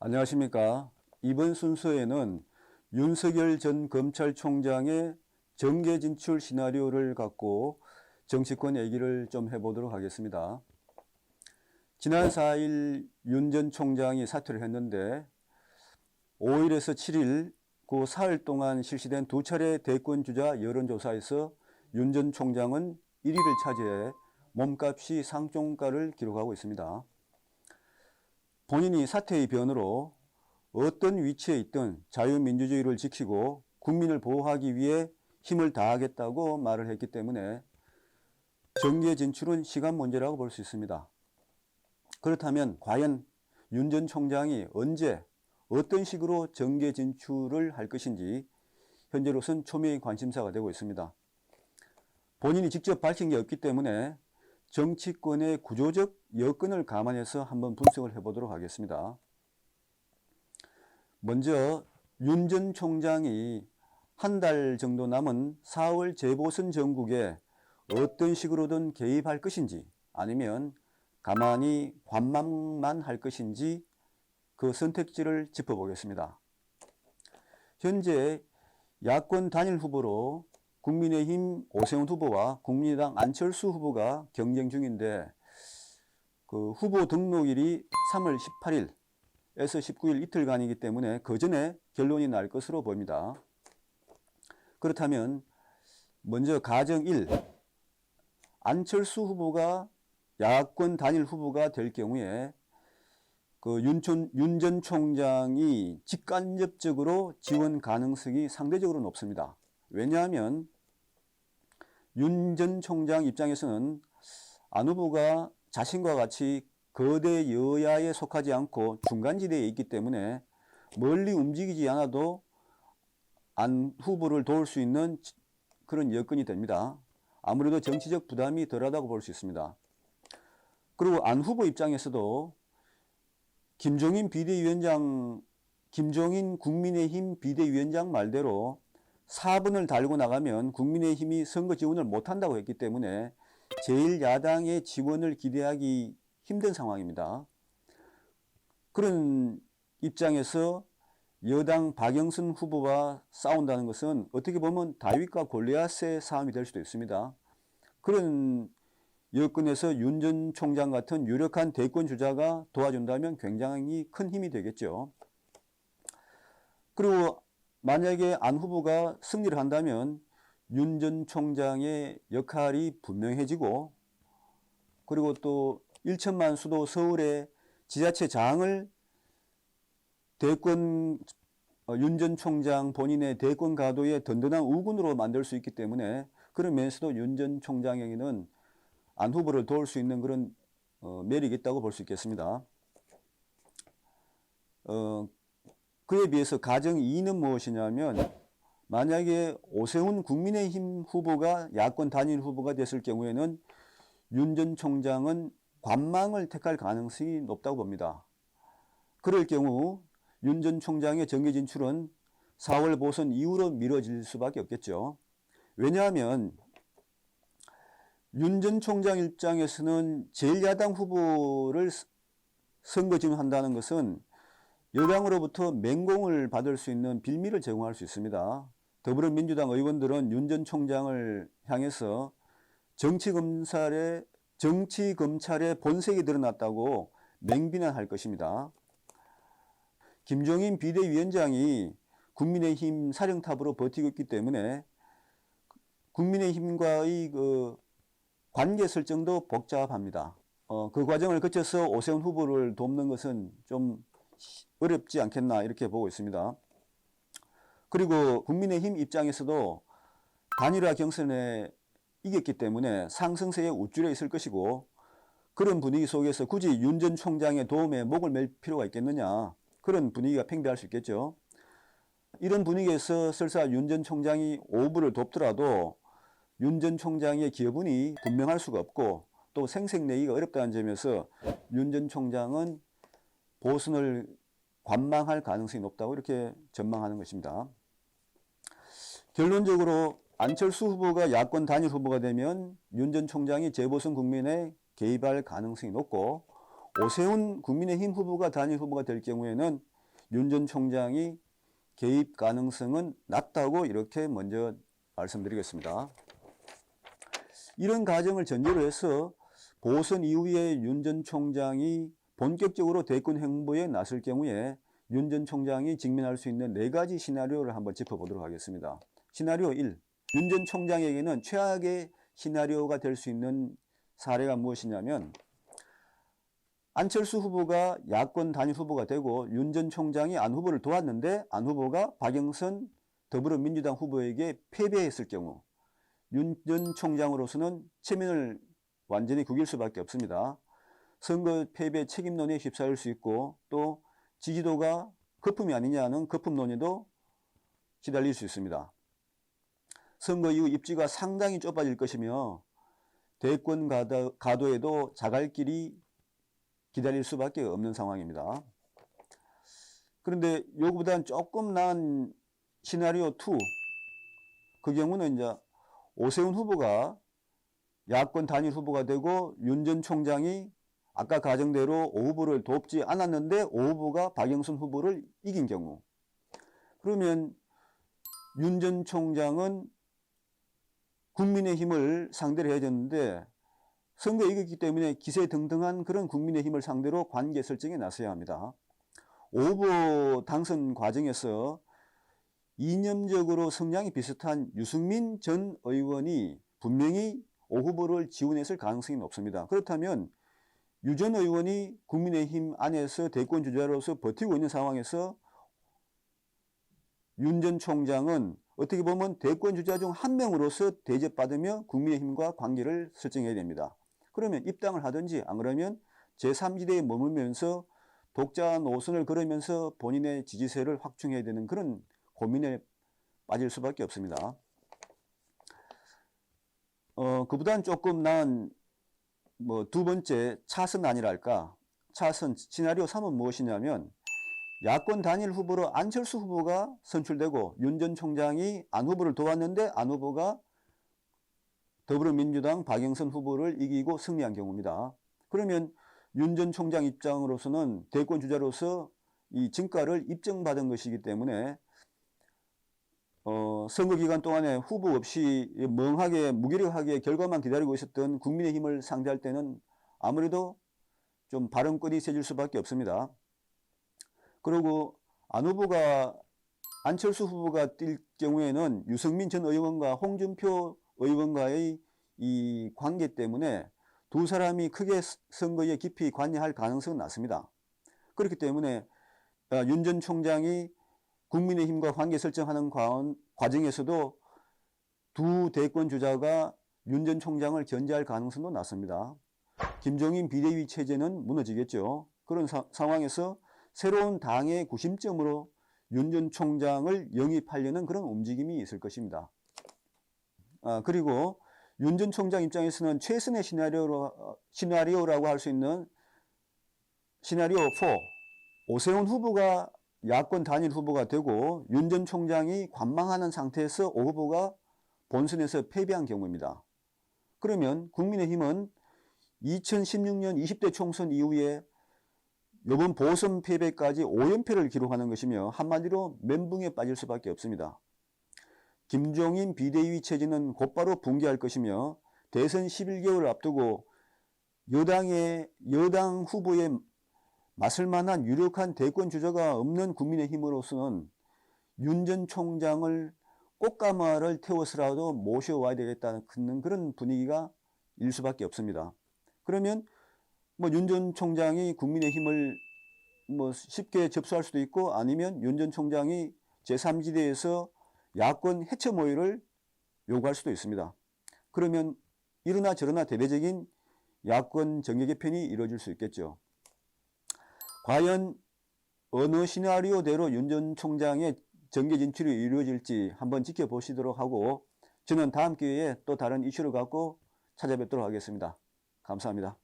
안녕하십니까. 이번 순서에는 윤석열 전 검찰총장의 정계 진출 시나리오를 갖고 정치권 얘기를 좀 해보도록 하겠습니다. 지난 4일 윤 전 총장이 사퇴를 했는데 5일에서 7일 그 사흘 동안 실시된 두 차례 대권주자 여론조사에서 윤 전 총장은 1위를 차지해 몸값이 상종가를 기록하고 있습니다. 본인이 사퇴의 변으로 어떤 위치에 있든 자유민주주의를 지키고 국민을 보호하기 위해 힘을 다하겠다고 말을 했기 때문에 정계 진출은 시간 문제라고 볼 수 있습니다. 그렇다면 과연 윤 전 총장이 언제 어떤 식으로 정계 진출을 할 것인지 현재로선 초미의 관심사가 되고 있습니다. 본인이 직접 밝힌 게 없기 때문에 정치권의 구조적 여건을 감안해서 한번 분석을 해보도록 하겠습니다. 먼저 윤 전 총장이 한 달 정도 남은 4월 재보선 전국에 어떤 식으로든 개입할 것인지 아니면 가만히 관망만 할 것인지 그 선택지를 짚어보겠습니다. 현재 야권 단일 후보로 국민의힘 오세훈 후보와 국민의당 안철수 후보가 경쟁 중인데 그 후보 등록일이 3월 18일에서 19일 이틀간이기 때문에 그 전에 결론이 날 것으로 보입니다. 그렇다면 먼저 가정 1, 안철수 후보가 야권 단일 후보가 될 경우에 그 윤 전 총장이 직간접적으로 지원 가능성이 상대적으로 높습니다. 왜냐하면 윤 전 총장 입장에서는 안 후보가 자신과 같이 거대 여야에 속하지 않고 중간지대에 있기 때문에 멀리 움직이지 않아도 안 후보를 도울 수 있는 그런 여건이 됩니다. 아무래도 정치적 부담이 덜하다고 볼 수 있습니다. 그리고 안 후보 입장에서도 김종인 국민의힘 비대위원장 말대로 4번을 달고 나가면 국민의힘이 선거 지원을 못한다고 했기 때문에 제1야당의 지원을 기대하기 힘든 상황입니다. 그런 입장에서 여당 박영선 후보와 싸운다는 것은 어떻게 보면 다윗과 골리앗의 싸움이 될 수도 있습니다. 그런 여건에서 윤 전 총장 같은 유력한 대권 주자가 도와준다면 굉장히 큰 힘이 되겠죠. 그리고 만약에 안 후보가 승리를 한다면 윤 전 총장의 역할이 분명해지고 그리고 또 1천만 수도 서울의 지자체장을 윤 전 총장 본인의 대권 가도의 든든한 우군으로 만들 수 있기 때문에 그런 면에서도 윤 전 총장에게는 안 후보를 도울 수 있는 그런 매력이 있다고 볼 수 있겠습니다. 그에 비해서 가정 2는 무엇이냐면 만약에 오세훈 국민의힘 후보가 야권 단일 후보가 됐을 경우에는 윤 전 총장은 관망을 택할 가능성이 높다고 봅니다. 그럴 경우 윤 전 총장의 정계 진출은 4월 보선 이후로 미뤄질 수밖에 없겠죠. 왜냐하면 윤 전 총장 입장에서는 제1야당 후보를 선거 지원한다는 것은 여당으로부터 맹공을 받을 수 있는 빌미를 제공할 수 있습니다. 더불어민주당 의원들은 윤 전 총장을 향해서 정치검찰의 본색이 드러났다고 맹비난할 것입니다. 김종인 비대위원장이 국민의힘 사령탑으로 버티고 있기 때문에 국민의힘과의 그 관계 설정도 복잡합니다. 그 과정을 거쳐서 오세훈 후보를 돕는 것은 좀 어렵지 않겠나 이렇게 보고 있습니다. 그리고 국민의힘 입장에서도 단일화 경선에 이겼기 때문에 상승세의 우쭐에 있을 것이고 그런 분위기 속에서 굳이 윤 전 총장의 도움에 목을 맬 필요가 있겠느냐 그런 분위기가 팽배할 수 있겠죠. 이런 분위기에서 설사 윤 전 총장이 오부를 돕더라도 윤 전 총장의 기여분이 분명할 수가 없고 또 생색내기가 어렵다는 점에서 윤 전 총장은 보선을 관망할 가능성이 높다고 이렇게 전망하는 것입니다. 결론적으로 안철수 후보가 야권 단일 후보가 되면 윤 전 총장이 재보선 국면에 개입할 가능성이 높고 오세훈 국민의힘 후보가 단일 후보가 될 경우에는 윤 전 총장이 개입 가능성은 낮다고 이렇게 먼저 말씀드리겠습니다. 이런 가정을 전제로 해서 보선 이후에 윤 전 총장이 본격적으로 대권 행보에 나설 경우에 윤 전 총장이 직면할 수 있는 4가지 시나리오를 한번 짚어보도록 하겠습니다. 시나리오 1. 윤 전 총장에게는 최악의 시나리오가 될 수 있는 사례가 무엇이냐면 안철수 후보가 야권 단일 후보가 되고 윤 전 총장이 안 후보를 도왔는데 안 후보가 박영선 더불어민주당 후보에게 패배했을 경우 윤 전 총장으로서는 체면을 완전히 구길 수밖에 없습니다. 선거 패배 책임론에 휩싸일 수 있고 또 지지도가 거품이 아니냐는 거품론에도 시달릴 수 있습니다. 선거 이후 입지가 상당히 좁아질 것이며 대권 가도에도 자갈 길이 기다릴 수밖에 없는 상황입니다. 그런데 요거보다는 조금 나은 시나리오 2, 그 경우는 이제 오세훈 후보가 야권 단일 후보가 되고 윤 전 총장이 아까 가정대로 오 후보를 돕지 않았는데 오 후보가 박영선 후보를 이긴 경우, 그러면 윤 전 총장은 국민의힘을 상대로 해야 되는데 선거에 이겼기 때문에 기세등등한 그런 국민의힘을 상대로 관계 설정에 나서야 합니다. 오 후보 당선 과정에서 이념적으로 성향이 비슷한 유승민 전 의원이 분명히 오 후보를 지원했을 가능성이 높습니다. 그렇다면 유 전 의원이 국민의힘 안에서 대권 주자로서 버티고 있는 상황에서 윤 전 총장은 어떻게 보면 대권 주자 중 한 명으로서 대접받으며 국민의힘과 관계를 설정해야 됩니다. 그러면 입당을 하든지 안 그러면 제3지대에 머물면서 독자 노선을 걸으면서 본인의 지지세를 확충해야 되는 그런 고민에 빠질 수밖에 없습니다. 그보다는 조금 나은 두 번째 차선 아니랄까. 차선 시나리오 3은 무엇이냐면 야권 단일 후보로 안철수 후보가 선출되고 윤 전 총장이 안 후보를 도왔는데 안 후보가 더불어민주당 박영선 후보를 이기고 승리한 경우입니다. 그러면 윤 전 총장 입장으로서는 대권 주자로서 이 진가를 입증받은 것이기 때문에 선거 기간 동안에 후보 없이 멍하게 무기력하게 결과만 기다리고 있었던 국민의힘을 상대할 때는 아무래도 좀 발언권이 세질 수밖에 없습니다. 그리고 안철수 후보가 뛸 경우에는 유승민 전 의원과 홍준표 의원과의 이 관계 때문에 두 사람이 크게 선거에 깊이 관여할 가능성은 낮습니다. 그렇기 때문에 윤 전 총장이 국민의힘과 관계 설정하는 과정에서도 두 대권 주자가 윤 전 총장을 견제할 가능성도 낮습니다. 김종인 비대위 체제는 무너지겠죠. 그런 상황에서 새로운 당의 구심점으로 윤 전 총장을 영입하려는 그런 움직임이 있을 것입니다. 그리고 윤 전 총장 입장에서는 최선의 시나리오라고 할 수 있는 시나리오 4, 오세훈 후보가 야권 단일 후보가 되고 윤 전 총장이 관망하는 상태에서 오 후보가 본선에서 패배한 경우입니다. 그러면 국민의힘은 2016년 20대 총선 이후에 이번 보선 패배까지 5연패를 기록하는 것이며 한마디로 멘붕에 빠질 수밖에 없습니다. 김종인 비대위 체제는 곧바로 붕괴할 것이며 대선 11개월을 앞두고 여당 후보에 맞설 만한 유력한 대권 주자가 없는 국민의힘으로서는 윤 전 총장을 꽃가마를 태워서라도 모셔와야 되겠다는 그런 분위기가 일 수밖에 없습니다. 그러면 윤 전 총장이 국민의힘을 쉽게 접수할 수도 있고 아니면 윤 전 총장이 제3지대에서 야권 해체 모의를 요구할 수도 있습니다. 그러면 이러나 저러나 대대적인 야권 정계 개편이 이루어질 수 있겠죠. 과연 어느 시나리오대로 윤 전 총장의 정계 진출이 이루어질지 한번 지켜보시도록 하고 저는 다음 기회에 또 다른 이슈를 갖고 찾아뵙도록 하겠습니다. 감사합니다.